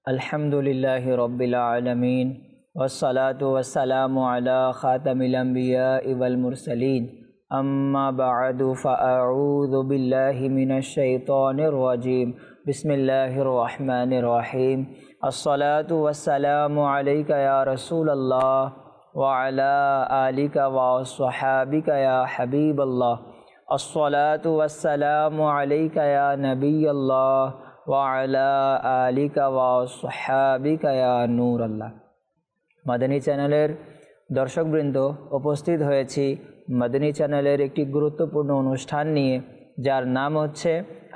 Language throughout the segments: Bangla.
अल्हम्दुलिल्लाहि रब्बिल आलमीन वस्सलातु वस्सलामु अला खातमिल अंबियाइ वल मुरसलीन अम्मा बअदु फ़अऊज़ु बिल्लाहि मिनश शैतानिर रजीम बिस्मिल्लाहिर रहमानिर रहीम अस्सलातु वस्सलामु अलैका या रसूलल्लाह व अला आलिका व अस्हाबिका या हबीबल्लाह अस्सलातु वस्सलामु अलैका या नबियल्लाह व अला आलिका व अस्हाबिका या नूर अल्लाह। মাদানী চ্যানেলের দর্শকবৃন্দ, উপস্থিত হয়েছি মাদানী চ্যানেলের একটি গুরুত্বপূর্ণ অনুষ্ঠান নিয়ে, যার নাম হচ্ছে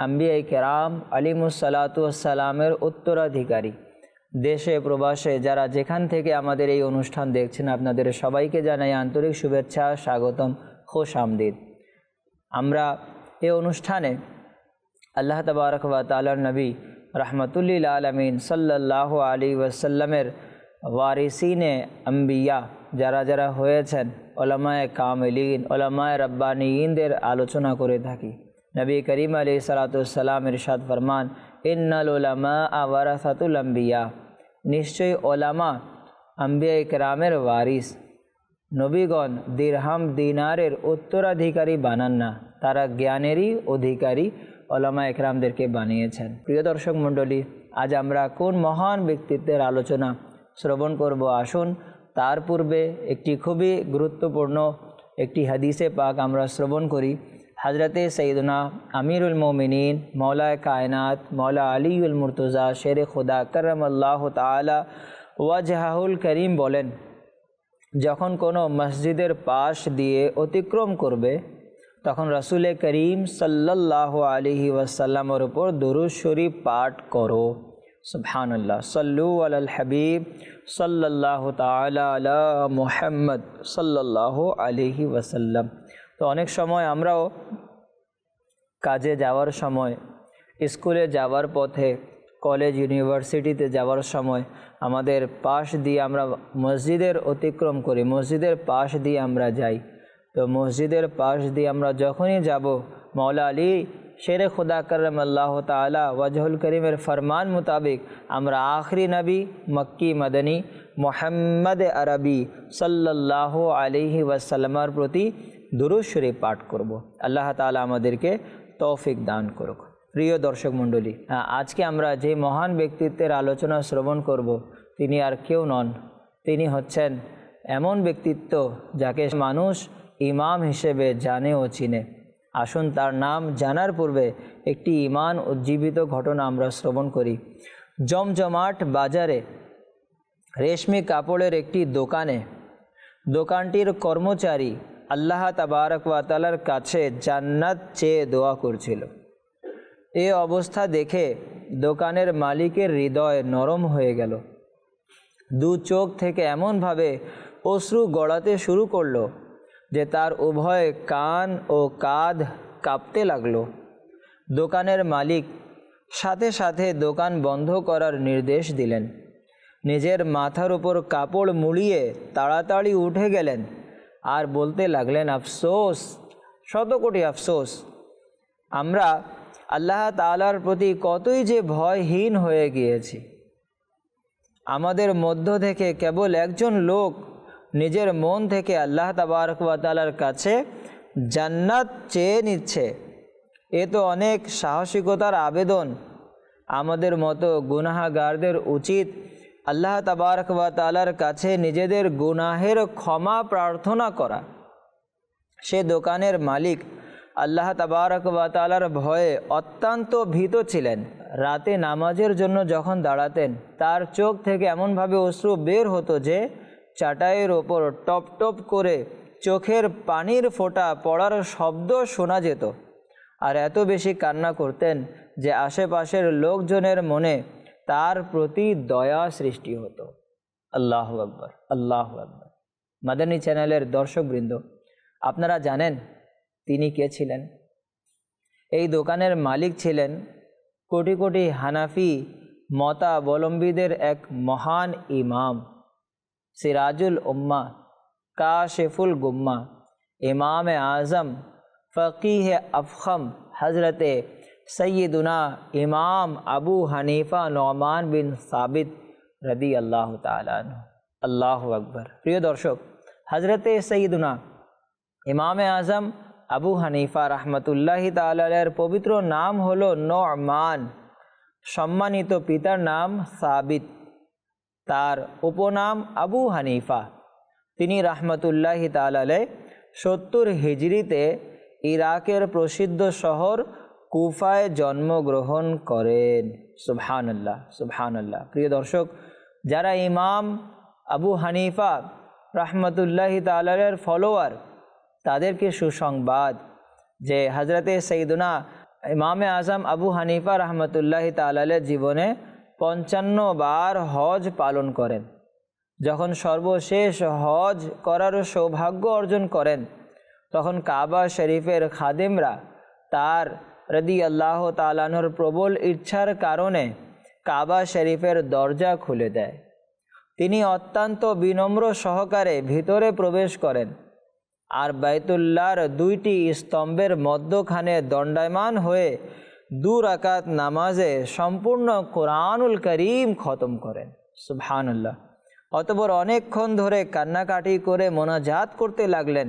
আম্বিয়ায়ে কেরাম আলাইহিমুসসালাতু ওয়াসসালামের উত্তরাধিকারী। দেশে প্রবাসে যারা যেখান থেকে আমাদের এই অনুষ্ঠান দেখছেন, আপনাদের সবাইকে জানাই আন্তরিক শুভেচ্ছা, স্বাগতম, খুশ আমদিদ। আমরা এই অনুষ্ঠানে আল্লাহ তাবারক ওয়া তাআলার নবী রাহমাতুল্লিল আলামিন সাল্লাল্লাহু আলাইহি ওয়াসাল্লামের ওয়ারিসিনে আম্বিয়া যারা যারা হয়েছেন, উলামায়ে কামিলিন, উলামায়ে রব্বানিয়িনদের আলোচনা করে থাকি। নবী করিম আলাইহিস সালাতু ওয়াস সালাম ইরশাদ ফরমান, ইন্নাল উলামা ওয়ারাসাতুল আম্বিয়া, নিশ্চয়ই ওলামা আম্বিয়ায়ে কেরামের ওয়ারিস। নবীগণ দিরহাম দিনারের উত্তরাধিকারী বানান না, তারা জ্ঞানেরই অধিকারী ওলামায়ে কেরামদেরকে বানিয়েছেন। প্রিয় দর্শক মণ্ডলী, আজ আমরা কোন মহান ব্যক্তিত্বের আলোচনা শ্রবণ করব, আসুন তার পূর্বে একটি খুবই গুরুত্বপূর্ণ একটি হাদিসে পাক আমরা শ্রবণ করি। হযরতে সৈয়দনা আমিরুল মুমিনিন মওলায়ে কায়নাত মওলা আলীউল মুর্তজা শেরে খুদা কররামাল্লাহু তাআলা ওয়াজহাহুল করিম বলেন, যখন কোনো মসজিদের পাশ দিয়ে অতিক্রম করবে, তখন রাসূল করিম সাল্লাল্লাহু আলাইহি ওয়াসাল্লামের উপর দুরূদ শরীফ পাঠ করো। সুবহানাল্লাহ, সাল্লু আলাল হাবিব সাল্লাল্লাহু তাআলা আলা মুহাম্মদ সাল্লাল্লাহু আলাইহি ওয়াসাল্লাম। তো অনেক সময় আমরাও কাজে যাওয়ার সময়, স্কুলে যাওয়ার পথে, কলেজ ইউনিভার্সিটিতে যাওয়ার সময় আমাদের পাশ দিয়ে আমরা মসজিদের অতিক্রম করি, মসজিদের পাশ দিয়ে আমরা যাই। তো মসজিদের পাশ দিয়ে আমরা যখনই যাব, মওলা আলী শেরে খুদা কররামাল্লাহু তাআলা ওয়াজহুল করিমের ফরমান মোতাবেক আমরা আখরি নবী মক্কি মদনী মুহাম্মদ আরবি সাল্লাল্লাহু আলাইহি ওয়াসাল্লামের প্রতি দুরূদ শরীফ পাঠ করব। আল্লাহ তাআলা আমাদেরকে তৌফিক দান করুক। প্রিয় দর্শক মণ্ডলী, আজকে আমরা যে মহান ব্যক্তিত্বের আলোচনা শ্রবণ করব, তিনি আর কেউ নন, তিনি হচ্ছেন এমন ব্যক্তিত্ব যাকে মানুষ ইমাম হিসেবে জানে ও চিনে। আসুন তার নাম জানার পূর্বে একটি ঈমান উজ্জীবিত ঘটনা আমরা শ্রবণ করি। জমজমাট বাজারে রেশমি কাপড়ের একটি দোকানটির কর্মচারী আল্লাহ তাবারক ওয়া তাআলার কাছে জান্নাত চেয়ে দোয়া করছিল। এ অবস্থা দেখে দোকানের মালিকের হৃদয় নরম হয়ে গেল। দু চোখ থেকে এমনভাবে অশ্রু গড়াতে শুরু করলো যে তার উভয় কান ও কাঁধ কাঁপতে লাগলো। দোকানের মালিক সাথে সাথে দোকান বন্ধ করার নির্দেশ দিলেন। নিজের মাথার উপর কাপড় মুড়িয়ে তাড়াতাড়ি উঠে গেলেন আর বলতে লাগলেন, আফসোস, শতকোটি আফসোস, আমরা আল্লাহ তাআলার প্রতি কতই যে ভয়হীন হয়ে গিয়েছি। আমাদের মধ্য থেকে কেবল একজন লোক নিজের মন থেকে আল্লাহ তাবারক ওয়া তাআলার কাছে জান্নাত চেয়ে নিচ্ছে। এ তো অনেক সাহসিকতার আবেদন। আমাদের মতো গুনাহগারদের উচিত আল্লাহ তাবারক ওয়া তাআলার কাছে নিজেদের গুনাহের ক্ষমা প্রার্থনা করা। সে দোকানের মালিক আল্লাহ তাবারক ওয়া তাআলার ভয়ে অত্যন্ত ভীত ছিলেন। রাতে নামাজের জন্য যখন দাঁড়াতেন, তার চোখ থেকে এমনভাবে অশ্রু বের হতো যে চাটাইয়ের ওপর টপ টপ করে চোখের পানির ফোঁটা পড়ার শব্দ শোনা যেত। আর এত বেশি কান্না করতেন যে আশেপাশের লোকজনের মনে তার প্রতি দয়া সৃষ্টি হতো। আল্লাহু আকবার, আল্লাহু আকবার। মাদানী চ্যানেলের দর্শকবৃন্দ, আপনারা জানেন তিনি কে ছিলেন? এই দোকানের মালিক ছিলেন কোটি কোটি হানাফি মতাবলম্বীদের এক মহান ইমাম, সিরাজুল উম্মাহ, কাশিফুল গুম্মাহ, ইমাম আজম, ফকিহ আফখম হজরতে সৈয়দুনা ইমাম আবু হানিফা নোমান বিন সাবিত রাদিয়াল্লাহু তাআলা আনহু। আল্লাহু আকবার। প্রিয় দর্শক, হজরতে সৈয়দুনা ইমামে আজম আবু হানিফা রহমতুল্লাহি তাআলার পবিত্র নাম হলো নোমান, সম্মানিত পিতার নাম সাবিত, তার উপনাম আবু হানিফা। তিনি রহমতুল্লাহি তাআলা 70 হিজরিতে ইরাকের প্রসিদ্ধ শহর কুফায় জন্মগ্রহণ করেন। সুবহানাল্লাহ, সুবহানাল্লাহ। প্রিয় দর্শক, যারা ইমাম আবু হানিফা রহমতুল্লাহি তাআলার ফলোয়ার, তাদেরকে সুসংবাদ যে হজরতে সৈয়দুনা ইমামে আজম আবু হানিফা রহমতুল্লাহি তাআলার জীবনে 55 বার হজ পালন করেন। যখন সর্বশেষ হজ করার সৌভাগ্য অর্জন করেন, তখন কাবা শরীফের খাদেমরা তার রাদিয়াল্লাহু তাআলা আনহুর প্রবল ইচ্ছার কারণে কাবা শরীফের দরজা খুলে দেয়। তিনি অত্যন্ত বিনম্র সহকারে ভিতরে প্রবেশ করেন আর বাইতুল্লাহর 2টি স্তম্ভের মধ্যখানে দণ্ডায়মান হয়ে 2 রাকাত নামাজে সম্পূর্ণ কোরআনুল করিম খতম করেন। সুবহানাল্লাহ। অতঃপর অনেকক্ষণ ধরে কান্নাকাটি করে মোনাজাত করতে লাগলেন।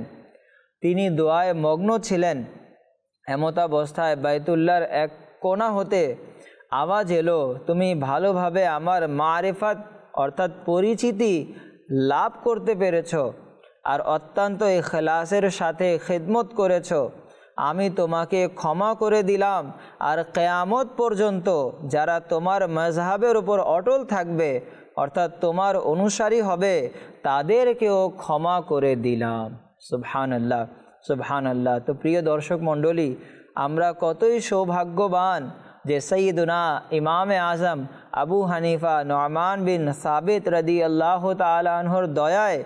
তিনি দোয়ায় মগ্ন ছিলেন। এমতাবস্থায় বাইতুল্লাহর এক কোণা হতে আওয়াজ এলো, তুমি ভালোভাবে আমার মারিফাত অর্থাৎ পরিচিতি লাভ করতে পেরেছ আর অত্যন্ত ইখলাসের সাথে খিদমত করেছ। আমি তোমাকে ক্ষমা করে দিলাম আর কিয়ামত পর্যন্ত যারা তোমার মাযহাবের উপর অটল থাকবে অর্থাৎ তোমার অনুসারী হবে তাদেরকেও ক্ষমা করে দিলাম। সুবহানাল্লাহ, সুবহানাল্লাহ। তো প্রিয় দর্শক মণ্ডলী, আমরা কতই সৌভাগ্যবান যে সৈয়দুনা ইমামে আজম আবু হানিফা নোমান বিন সাবিত রাদিয়াল্লাহু তাআলা আনহুর দয়ায়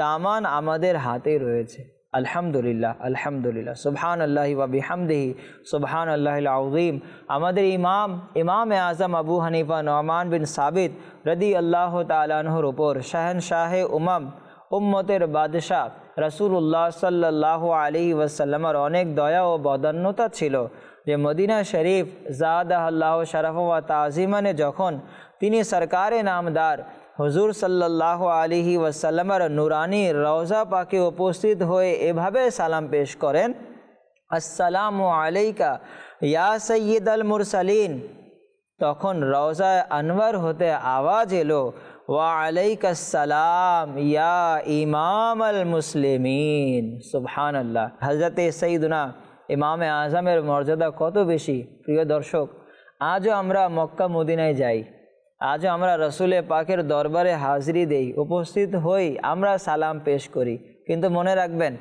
দামান আমাদের হাতে রয়েছে। আলহামদুলিল্লাহ, আলহামদুলিল্লাহ। সুবহানাল্লাহি ওয়া বিহামদিহি সুবহানাল্লাহিল আযীম। আমাদের ইমামে আজম আবু হানিফা নোমান বিন সাবিত রাদিয়াল্লাহু তাআলা আনহুর উপর শাহেনশাহে উম্মতের বাদশাহ রাসূলুল্লাহ সাল্লাল্লাহু আলাইহি ওয়াসাল্লামের অনেক দয়া ও বদান্যতা ছিল যে মদিনা শরীফ জাদাহাল্লাহু শরফ ওয়া তাজিমানে যখন তিনি সরকারে নামদার হুজুর সাল্লাল্লাহু আলাইহি ওয়াসাল্লামের নুরানি রওজা পাকে উপস্থিত হয়ে এভাবে সালাম পেশ করেন, আসসালামু আলাইকা ইয়া সাইয়্যিদাল মুরসালিন। তখন রওজায়ে আনওয়ার হতে আওয়াজ এলো, ওয়া আলাইকাস সালাম ইয়া ইমামাল মুসলিমিন। সুবহানাল্লাহ। হযরতে সৈয়দুনা ইমামে আজমের মর্যাদা কত বেশি। প্রিয় দর্শক, আজও আমরা মক্কা মদিনায় যাই, আজও আমরা রসুলে পাকের দরবারে হাজিরি দেই, উপস্থিত হই, আমরা সালাম পেশ করি। কিন্তু মনে রাখবেন,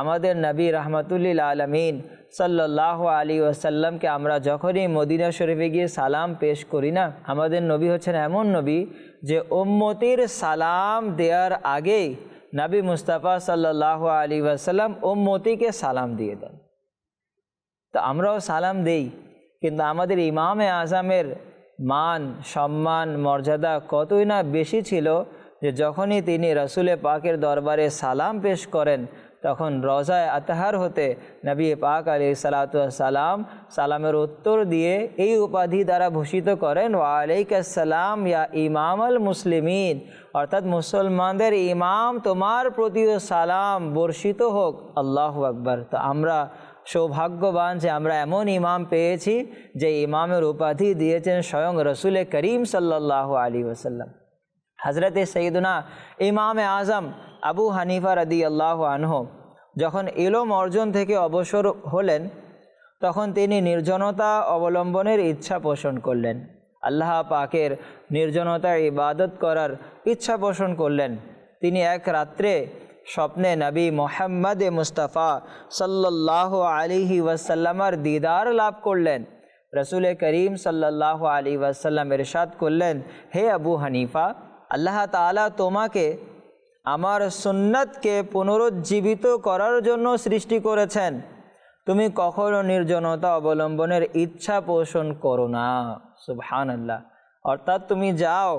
আমাদের নবী রহমাতুল্লিল আলামিন সাল্লাল্লাহু আলাইহি ওয়াসাল্লামকে আমরা যখনই মদিনা শরীফে গিয়ে সালাম পেশ করি না, আমাদের নবী হচ্ছেন এমন নবী যে উম্মতের সালাম দেওয়ার আগেই নবী মুস্তাফা সাল্লাল্লাহু আলাইহি ওয়াসাল্লাম উম্মতিকে সালাম দিয়ে দেন। তো আমরাও সালাম দেই, কিন্তু আমাদের ইমামে আজমের মান সম্মান মর্যাদা কতই না বেশি ছিল যে যখনই তিনি রসুলে পাকের দরবারে সালাম পেশ করেন, তখন রওজায়ে আতহার হতে নবী পাক আলাইহিস সালাতু ওয়াস সালাম সালামের উত্তর দিয়ে এই উপাধি দ্বারা ভূষিত করেন, ওয়া আলাইকাস সালাম ইয়া ইমামাল মুসলিমিন, অর্থাৎ মুসলমানদের ইমাম তোমার প্রতিও সালাম বর্ষিত হোক। আল্লাহু আকবার। তো আমরা সৌভাগ্যবান যে আমরা এমন ইমাম পেয়েছি যে ইমামের উপাধি দিয়েছেন স্বয়ং রসুল করিম সাল্লাল্লাহু আলাইহি ওয়াসাল্লাম। হজরতে সৈয়দুনা ইমামে আজম আবু হানিফা রাদিয়াল্লাহু আনহু যখন ইলম অর্জন থেকে অবসর হলেন, তখন তিনি নির্জনতা অবলম্বনের ইচ্ছা পোষণ করলেন। আল্লাহ পাকের নির্জনতার ইবাদত করার ইচ্ছা পোষণ করলেন। তিনি এক রাত্রে স্বপ্নে নবী মুহাম্মদ মুস্তাফা সাল্লাল্লাহু আলাইহি ওয়াসাল্লামের দিদার লাভ করলেন। রসুল করিম সাল্লাল্লাহু আলাইহি ওয়াসাল্লাম ইরশাদ করলেন, হে আবু হানিফা, আল্লাহ তাআলা তোমাকে আমার সুন্নতকে পুনরুজ্জীবিত করার জন্য সৃষ্টি করেছেন। তুমি কখনো নির্জনতা অবলম্বনের ইচ্ছা পোষণ করো না। সুবহানাল্লাহ। অর্থাৎ তুমি যাও,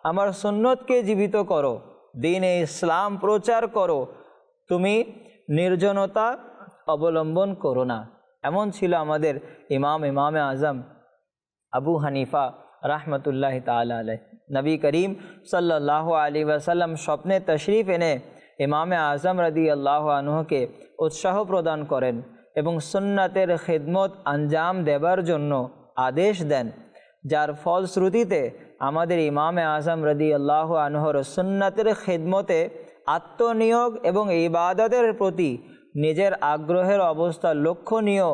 আমার সুন্নতকে জীবিত করো, দ্বীনে ইসলাম প্রচার করো, তুমি নির্জনতা অবলম্বন করো না। এমন ছিল আমাদের ইমামে আজম আবু হানিফা রাহমাতুল্লাহি তাআলা আলাইহি। নবী করিম সাল্লাল্লাহু আলাইহি ওয়াসাল্লাম স্বপ্নে তশরিফ এনে ইমামে আজম রাদিয়াল্লাহু আনহুকে উৎসাহ প্রদান করেন এবং সুন্নাতের খিদমত আঞ্জাম দেবার জন্য আদেশ দেন, যার ফলশ্রুতিতে আমাদের ইমামে আজম রাদিয়াল্লাহু আনহুর সুন্নাতের খিদমতে আত্মনিয়োগ এবং ইবাদতের প্রতি নিজের আগ্রহের অবস্থা লক্ষণীয়।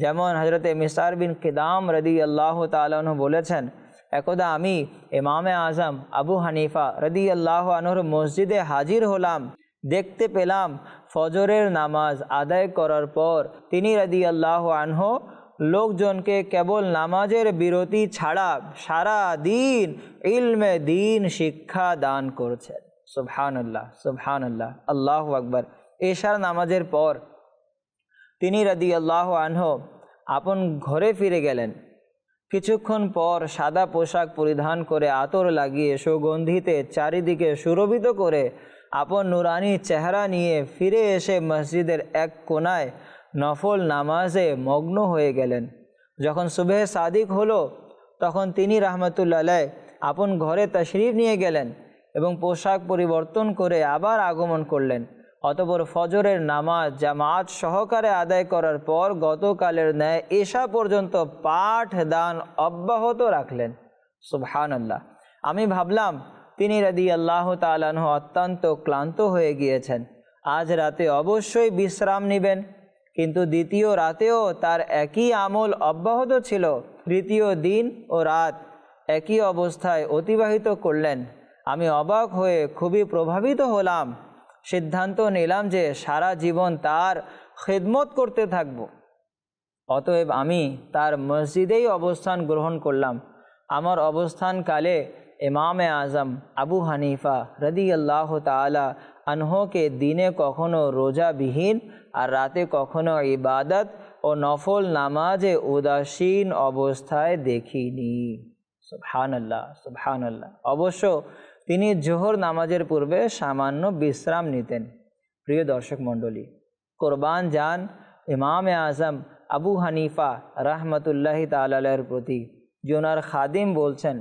যেমন হযরতে মিসআর বিন কিদাম রাদিয়াল্লাহু তাআলা আনহু বলেছেন, একদা আমি ইমামে আজম আবু হানিফা রাদিয়াল্লাহু আনহুর মসজিদে হাজির হলাম। দেখতে পেলাম ফজরের নামাজ আদায় করার পর তিনি রাদিয়াল্লাহু আনহু লোকজনকে কেবল নামাজের বিরতি ছাড়া সারা দিন ইলমে দ্বীন শিক্ষা দান করছেন। সুবহানাল্লাহ, সুবহানাল্লাহ, আল্লাহু আকবার। এশার নামাজের পর তিনি রাদিয়াল্লাহু আনহু আপন ঘরে ফিরে গেলেন। কিছুক্ষণ পর সাদা পোশাক পরিধান করে আতর লাগিয়ে সুগন্ধিতে চারিদিকে সুরভিত করে আপন নুরানি চেহারা নিয়ে ফিরে এসে মসজিদের এক কোনায় নফল নামাজে মগ্ন হয়ে গেলেন। যখন সুবহে সাদিক হলো তখন তিনি রাহমাতুল্লাহ আলাইহি আপন ঘরে তশরিফ নিয়ে গেলেন এবং পোশাক পরিবর্তন করে আবার আগমন করলেন। অতঃপর ফজরের নামাজ জামাত সহকারে আদায় করার পর গতকালের ন্যায় এশা পর্যন্ত পাঠ দান অব্যাহত রাখলেন। সুবহানাল্লাহ। আমি ভাবলাম তিনি রাদিয়াল্লাহু তাআলা আনহু অত্যন্ত ক্লান্ত হয়ে গিয়েছেন, আজ রাতে অবশ্যই বিশ্রাম নেবেন। কিন্তু দ্বিতীয় রাতেও তার একই আমল অব্যাহত ছিল। তৃতীয় দিন ও রাত একই অবস্থায় অতিবাহিত করলেন। আমি অবাক হয়ে খুবই প্রভাবিত হলাম। সিদ্ধান্ত নিলাম যে সারা জীবন তার খিদমত করতে থাকব। অতএব আমি তার মসজিদেই অবস্থান গ্রহণ করলাম। আমার অবস্থানকালে ইমামে আজম আবু হানিফা রাদিয়াল্লাহু তাআলা আনহুকে দিনে কখনো রোজাবিহীন আর রাতে কখনো ইবাদত ও নফল নামাজে উদাসীন অবস্থায় দেখিনি। সুবহানাল্লাহ, সুবহানাল্লাহ। অবশ্য তিনি জোহর নামাজের পূর্বে সামান্য বিশ্রাম নিতেন। প্রিয় দর্শক মণ্ডলী, কোরবান যান ইমামে আজম আবু হানিফা রাহমাতুল্লাহি তাআলা আলাইহির প্রতি। ওনার খাদিম বলছেন,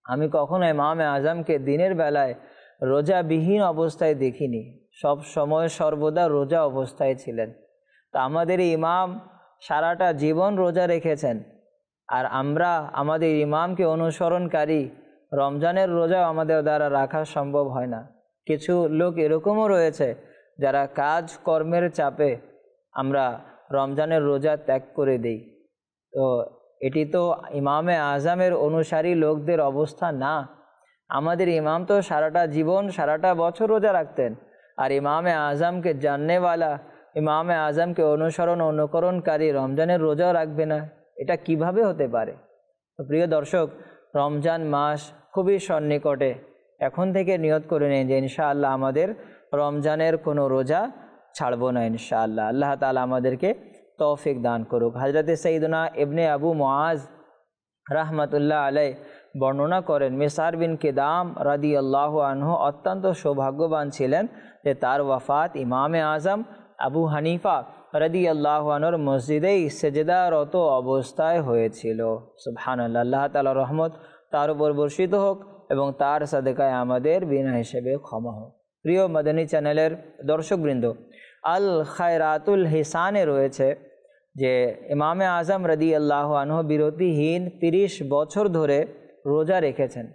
আমি কখনো ইমামে আজমকে দিনের বেলায় রোজাবিহীন অবস্থায় দেখিনি, সব সময় সর্বদা রোজা অবস্থায় ছিলেন। তা আমাদের ইমাম সারাটা জীবন রোজা রেখেছেন, আর আমরা আমাদের ইমামকে অনুসরণকারী। রমজানের রোজা আমাদের দ্বারা রাখা সম্ভব হয় না। কিছু লোক এরকমও রয়েছে যারা কাজ কর্মের চাপে আমরা রমজানের রোজা ত্যাগ করে দেই। তো এটি তো ইমামে আজমের অনুসারী লোকদের অবস্থা না। আমাদের ইমাম তো সারাটা জীবন সারাটা বছর রোজা রাখতেন, আর ইমামে আজমকে জাননেওয়ালা ইমামে আজমকে অনুকরণকারী রমজানের রোজাও রাখবে না, এটা কিভাবে হতে পারে? তো প্রিয় দর্শক, রমজান মাস খুবই সন্নিকটে। এখন থেকে নিয়ত করে নিন যে ইনশাআল্লাহ আমাদের রমজানের কোনো রোজা ছাড়ব না ইনশাআল্লাহ। আল্লাহ তাআলা আমাদেরকে তৌফিক দান করুক। হযরতে সাইয়্যিদুনা ইবনে আবু মুআজ রাহমাতুল্লাহ আলাইহি বর্ণনা করেন, মিসআর বিন কিদাম রাদিয়াল্লাহু আনহু অত্যন্ত সৌভাগ্যবান ছিলেন যে তার ওয়াফাত ইমামে আজম আবু হানিফা রাদিয়াল্লাহু আনহুর মসজিদেই সেজদারত অবস্থায় হয়েছিল। সুবহানাল্লাহ। আল্লাহ তাআলার রহমত তার উপর বর্ষিত হোক এবং তার সাদেকায় আমাদের বিনা হিসেবে ক্ষমা হোক। প্রিয় মাদানী চ্যানেলের দর্শকবৃন্দ, আল খায়রাতুল হিসানে রয়েছে যে ইমামে আজম রাদিয়াল্লাহু আনহু বিরতিহীন 30 বছর ধরে রোজা রেখেছেন।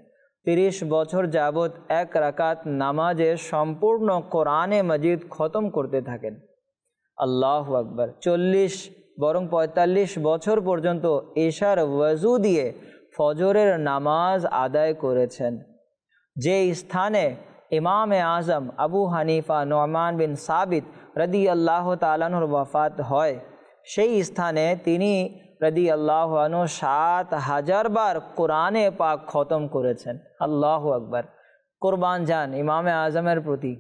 30 বছর যাবৎ এক রাকাত নামাজে সম্পূর্ণ কোরআনে মজিদ খতম করতে থাকেন। আল্লাহু আকবার। 40 বরং 45 বছর পর্যন্ত এশার ওয়াজু দিয়ে ফজরের নামাজ আদায় করেছেন। যে স্থানে ইমামে আজম আবু হানিফা নুমান বিন সাবিত রাদিয়াল্লাহু তাআলা আনহুর ওয়াফাত হয়, সেই স্থানে তিনি রাদিয়াল্লাহু আনহু 7000 বার কোরআনে পাক খতম করেছেন। আল্লাহু আকবার। কোরবান যান ইমামে আজমের প্রতি।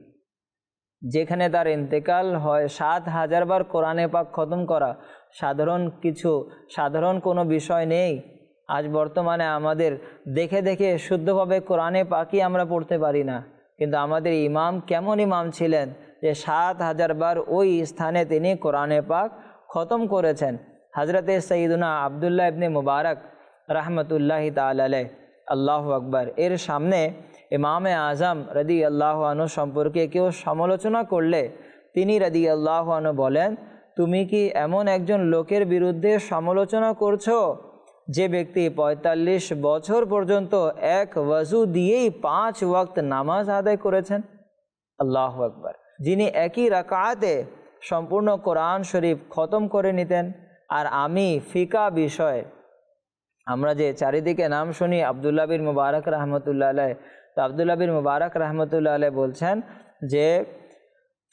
যেখানে তার ইন্তেকাল হয় 7000 বার কোরআনে পাক খতম করা সাধারণ কোনো বিষয় নেই। আজ বর্তমানে আমাদের দেখে দেখে শুদ্ধভাবে কোরআনে পাকই আমরা পড়তে পারি না, কিন্তু আমাদের ইমাম কেমন ইমাম ছিলেন যে 7000 বার ওই স্থানে তিনি কোরআনে পাক খতম করেছেন হজরতে সঈদুনা আবদুল্লাহ ইবনে মুবারক রহমতুল্লাহি তাআলা আলাইহ। আল্লাহু আকবার। এর সামনে ইমামে আজম রাদিয়াল্লাহু আনহু সম্পর্কে কেউ সমালোচনা করলে তিনি রাদিয়াল্লাহু আনহু বলেন, তুমি কি এমন একজন লোকের বিরুদ্ধে সমালোচনা করছো যে ব্যক্তি ৪৫ বছর পর্যন্ত এক ওয়াজু দিয়েই ৫ ওয়াক্ত নামাজ আদায় করেছেন? আল্লাহু আকবার। যিনি একই রাকাতে সম্পূর্ণ কোরআন শরীফ খতম করে নিতেন। আর আমি ফিকা বিষয়, আমরা যে চারিদিকে নাম শুনি আবদুল্লাহ বিন মুবারক রহমতুল্লাহ আলাইহ, তো আবদুল্লাহ বিন মুবারক রহমতুল্লাহ আলাইহ বলছেন যে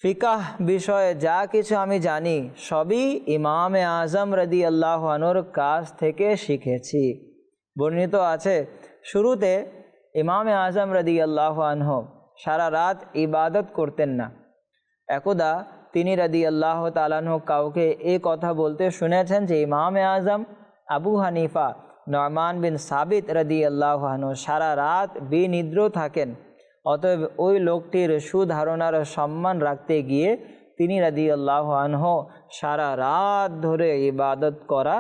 ফিকাহ বিষয়ে যা কিছু আমি জানি সবই ইমামে আজম রাদিয়াল্লাহু আনহুর কাছ থেকে শিখেছি। বর্ণিত আছে শুরুতে ইমামে আজম রাদিয়াল্লাহু আনহু সারা রাত ইবাদত করতেন না। একদা তিনি রাদিয়াল্লাহু তাআলা আনহু কাউকে এই কথা বলতে শুনেছেন যে ইমামে আজম আবু হানিফা নুমান বিন সাবিত রাদিয়াল্লাহু আনহু সারা রাত বেনিদ্র থাকেন। অতএব ওই লোকটির সুধারণার সম্মান রাখতে গিয়ে তিনি রাদিয়াল্লাহু আনহু সারা রাত ধরে ইবাদত করা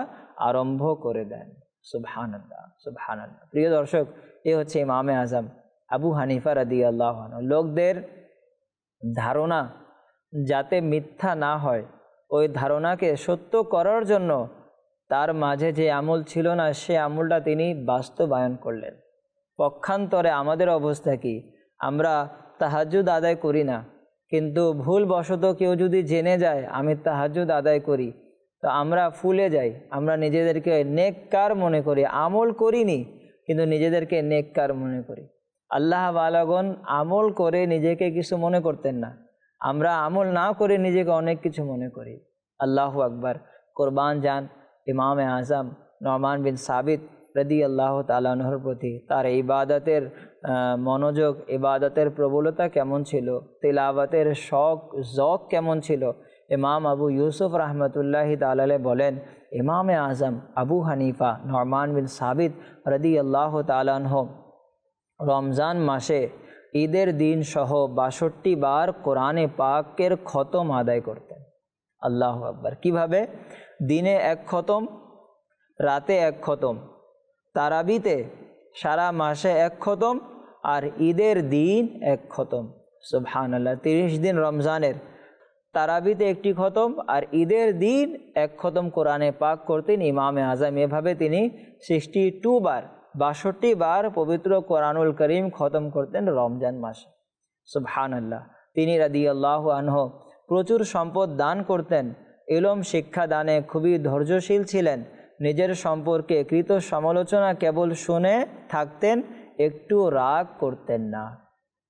আরম্ভ করে দেন। সুবহানাল্লাহ, সুবহানাল্লাহ। প্রিয় দর্শক, এ হচ্ছে ইমামে আজম আবু হানিফা রাদিয়াল্লাহু আনহু। লোকদের ধারণা যাতে মিথ্যা না হয়, ওই ধারণাকে সত্য করার জন্য তার মাঝে যে আমল ছিল না সে আমলটা তিনি বাস্তবায়ন করলেন। পক্ষান্তরে আমাদের অবস্থা কি? আমরা তাহাজ্জুদ আদায় করি না, কিন্তু ভুলবশত কেউ যদি জেনে যায় আমি তাহাজ্জুদ আদায় করি, তো আমরা ফুলে যাই। আমরা নিজেদেরকে নেককার মনে করি, আমল করিনি কিন্তু নিজেদেরকে নেককার মনে করি। আল্লাহ ওয়ালাগণ আমল করে নিজেকে কিছু মনে করতেন না, আমরা আমল না করে নিজেকে অনেক কিছু মনে করি। আল্লাহু আকবার। কোরবান যান ইমামে আজম নুমান বিন সাবিত রাদিয়াল্লাহু তাআলা আনহুর প্রতি তার ইবাদতের মনোযোগ, ইবাদতের প্রবলতা কেমন ছিল, তিলাওয়াতের শখ জক কেমন ছিল। ইমাম আবু ইউসুফ রহমতুল্লাহি তাআলা আলাইহি বলেন, ইমামে আজম আবু হানিফা নুমান বিন সাবিত রাদিয়াল্লাহু তাআলা আনহু রমজান মাসে ঈদের দিন সহ ৬২ বার কোরআনে পাকের খতম আদায় করতেন। আল্লাহু আকবার। কিভাবে? দিনে এক খতম, রাতে এক খতম, তারাবিতে সারা মাসে এক খতম, আর ঈদের দিন এক খতম। সুবহানাল্লাহ। ৩০ দিন রমজানের তারাবিতে একটি খতম আর ঈদের দিন এক খতম কোরআনে পাক করতেন ইমামে আজম। এভাবে তিনি 62 বার ৬২ বার পবিত্র কোরআনুল করিম খতম করতেন রমজান মাসে। সুবহানাল্লাহ। তিনি রাদিয়াল্লাহু আনহু প্রচুর সম্পদ দান করতেন, ইলম শিক্ষা দানে খুবই ধৈর্যশীল ছিলেন, নিজের সম্পর্কে কৃত সমালোচনা কেবল শুনে থাকতেন, একটু রাগ করতেন না।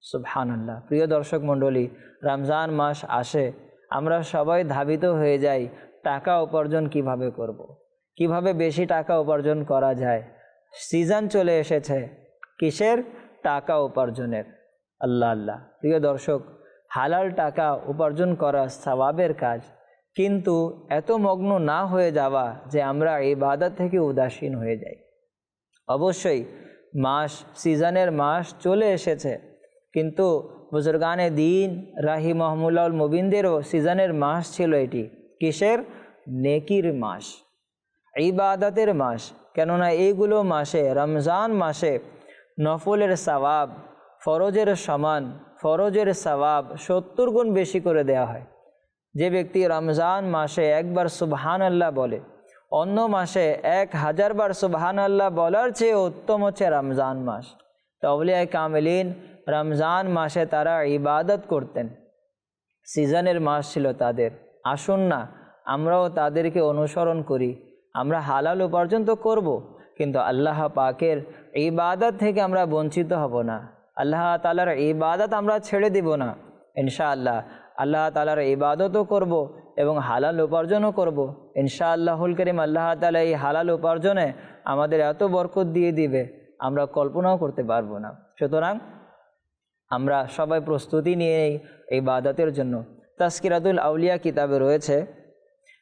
সুবহানাল্লাহ। প্রিয় দর্শক মণ্ডলী, রমজান মাস আসে, আমরা সবাই ধাবিত হয়ে যাই টাকা উপার্জন কিভাবে করব। কিভাবে বেশি টাকা উপার্জন করা যায়। সিজন চলে এসেছে কিসের? টাকা উপার্জনের। আল্লাহ আল্লাহ। প্রিয় দর্শক, হালাল টাকা উপার্জন করা সওয়াবের কাজ, কিন্তু এত মগ্ন না হয়ে যাওয়া যে আমরা ইবাদত থেকে উদাসীন হয়ে যাই। অবশ্যই মাস, সিজনের মাস চলে এসেছে, কিন্তু বুজুর্গানে দিন রাহিমাহুমুল্লাহুল মুবিনদেরও সিজনের মাস ছিল এটি। কিসের? নেকির মাস, ইবাদতের মাস। কেননা এইগুলো মাসে, রমজান মাসে নফলের সওয়াব ফরজের সমান, ফরজের সওয়াব 70 গুণ বেশি করে দেয়া হয়। যে ব্যক্তি রমজান মাসে একবার সুবহানাল্লাহ বলে, অন্য মাসে 1000 বার সুবহানাল্লাহ বলার চেয়ে উত্তম হচ্ছে রমজান মাস। তো আউলিয়ায়ে কামিলিন রমজান মাসে তারা ইবাদত করতেন, সিজনের মাস ছিল তাদের। আসুন না আমরাও তাদেরকে অনুসরণ করি। আমরা হালাল উপার্জন তো করব, কিন্তু আল্লাহ পাকের ইবাদত থেকে আমরা বঞ্চিত হব না। আল্লাহ তাআলার ইবাদত আমরা ছেড়ে দিব না ইনশাআল্লাহ। আল্লাহ তাআলার ইবাদতও করব এবং হালাল উপার্জনও করব ইনশাআল্লাহুল কারীম। আল্লাহ তাআলা এই হালাল উপার্জনে আমাদের এত বরকত দিয়ে দিবে আমরা কল্পনাও করতে পারবো না। সুতরাং আমরা সবাই প্রস্তুতি নিয়ে এই ইবাদতের জন্য। তাজকিরাতুল আউলিয়া কিতাবে রয়েছে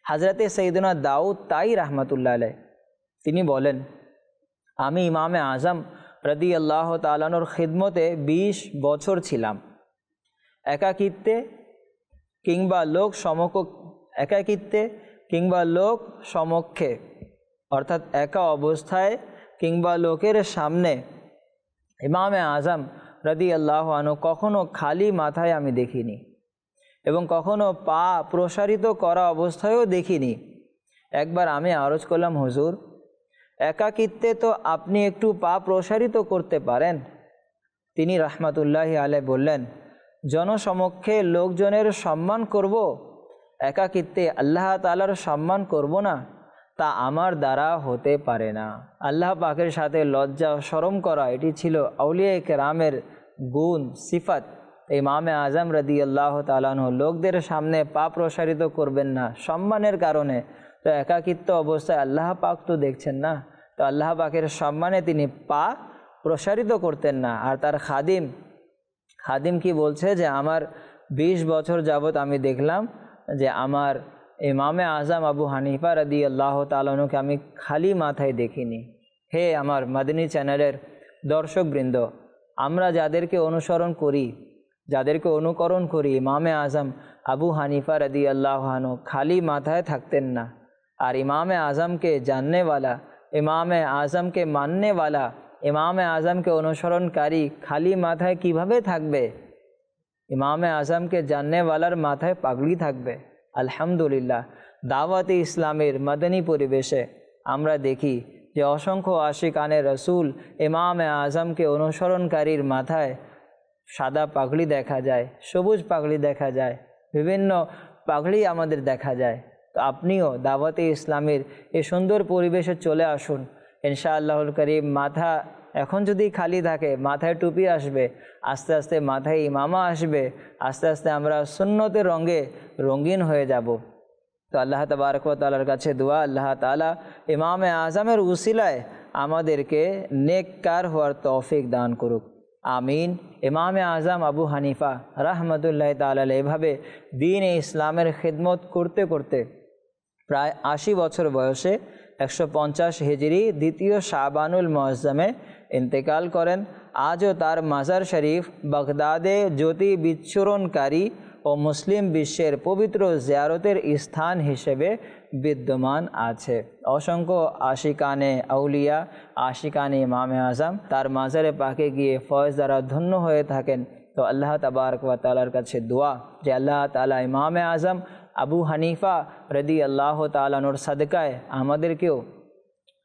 হযরতে সৈয়দনা দাউদ তাই রাহমাতুল্লাহ আলাইহি তিনি বলেন, আমি ইমামে আজম রাদিয়াল্লাহু তাআলা আনহুর খিদমতে 20 বছর ছিলাম। একাকিত্বে কিংবা লোক সমকক্ষ, একাকিত্বে কিংবা লোক সমক্ষে অর্থাৎ একা অবস্থায় কিংবা লোকের সামনে ইমামে আজম রাদিয়াল্লাহু আনহু কখনো খালি মাথায় আমি দেখিনি এবং কখনো পা প্রসারিত করা অবস্থায়ও দেখিনি। একবার আমি আরজ করলাম, হুজুর, একাকিত্বে তো আপনি একটু পা প্রসারিত করতে পারেন। তিনি রাহমাতুল্লাহি আলাইহি বললেন, জনসমক্ষে লোকজনের সম্মান করব, একাকিত্বে আল্লাহ তাআলার সম্মান করব না, তা আমার দ্বারা হতে পারে না। আল্লাহ পাকের সাথে লজ্জা শরম করা এটি ছিল আউলিয়া কেরামের গুণ, সিফাত। ইমামে আজম রাদিয়াল্লাহু তাআলা আনহু লোকদের সামনে পা প্রসারিত করবেন না সম্মানের কারণে। তো একাকিত্ব অবস্থায় আল্লাহ পাক তো দেখছেন না, তো আল্লাহ পাকের সম্মানে তিনি পা প্রসারিত করতেন না। আর তার খাদিম কি বলছে যে আমার 20 বছর যাবৎ আমি দেখলাম যে আমার ইমামে আজম আবু হানিফা রাদিয়াল্লাহু তাআলা আনহুকে আমি খালি মাথায় দেখিনি। হে আমার মাদানী চ্যানেলের দর্শকবৃন্দ, আমরা যাদেরকে অনুসরণ করি, যাদেরকে অনুকরণ করি, ইমামে আজম আবু হানিফা রাদিয়াল্লাহু আনহু খালি মাথায় থাকতেন না। আর ইমামে আজমকে জাননেওয়ালা, ইমামে আজমকে মাননেওয়ালা, ইমামে আজমকে অনুসরণকারী খালি মাথায় কিভাবে থাকবে? ইমামে আজমকে জাননেওয়ালার মাথায় পাগড়ি থাকবে। আলহামদুলিল্লাহ, দাওয়াতে ইসলামের মাদানী পরিবেশে আমরা দেখি যে অসংখ্য আশিকানে রসুল ইমামে আজমকে অনুসরণকারীর মাথায় সাদা পাগড়ি দেখা যায়, সবুজ পাগড়ি দেখা যায়, বিভিন্ন পাগড়ি আমাদের দেখা যায়। তো আপনিও দাওয়াতে ইসলামের এই সুন্দর পরিবেশে চলে আসুন ইনশাআল্লাহুল করিম। মাথা এখন যদি খালি থাকে, মাথায় টুপি আসবে, আস্তে আস্তে মাথায় ইমামা আসবে, আস্তে আস্তে আমরা সুন্নতের রঙে রঙিন হয়ে যাব। তো আল্লাহ তাবারক ওয়া তাআলার কাছে দোয়া, আল্লাহ তাআলা ইমামে আজমের উসিলায় আমাদেরকে নেককার হওয়ার তৌফিক দান করুক, আমিন। ইমামে আজম আবু হানিফা রাহমাতুল্লাহি তাআলা আলাইহি এভাবে দ্বীন ইসলামের খিদমত করতে করতে প্রায় 80 বছর বয়সে 150 হিজরি দ্বিতীয় শাবানুল মুআজ্জমে ইন্তেকাল করেন। আজও তার মাজার শরীফ বাগদাদে জ্যোতি বিচ্ছুরণকারী ও মুসলিম বিশ্বের পবিত্র জিয়ারতের স্থান হিসেবে বিদ্যমান আছে। অসংখ্য আশিকানে আউলিয়া, আশিকানে ইমামে আজম তার মাজারে পাকে গিয়ে ফয়েজ দ্বারা ধন্য হয়ে থাকেন। তো আল্লাহ তাবারক ওয়া তাআলার কাছে দোয়া যে আল্লাহ তাআলা ইমামে আজম আবু হানিফা রাদিয়াল্লাহু তাআলা আনহুর সাদকায় আমাদেরকেও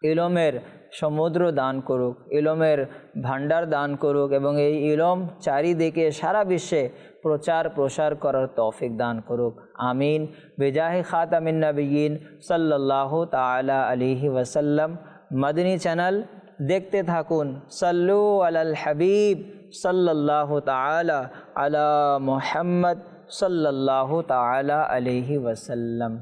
ইলমের সমুদ্র দান করুক, ইলমের ভান্ডার দান করুক এবং এই ইলম চারিদিকে সারা বিশ্বে প্রচার প্রসার করার তৌফিক দান করুক, আমিন। বিজাহে খাতামিন নবিয়্যিন সাল্লাল্লাহু তাআলা আলাইহি ওয়াসাল্লাম। মাদানী চ্যানেল দেখতে থাকুন। সাল্লু আলাল হাবিব সাল্লাল্লাহু তাআলা আলা মুহাম্মদ সাল্লাল্লাহু তাআলা আলাইহি ওয়াসাল্লাম।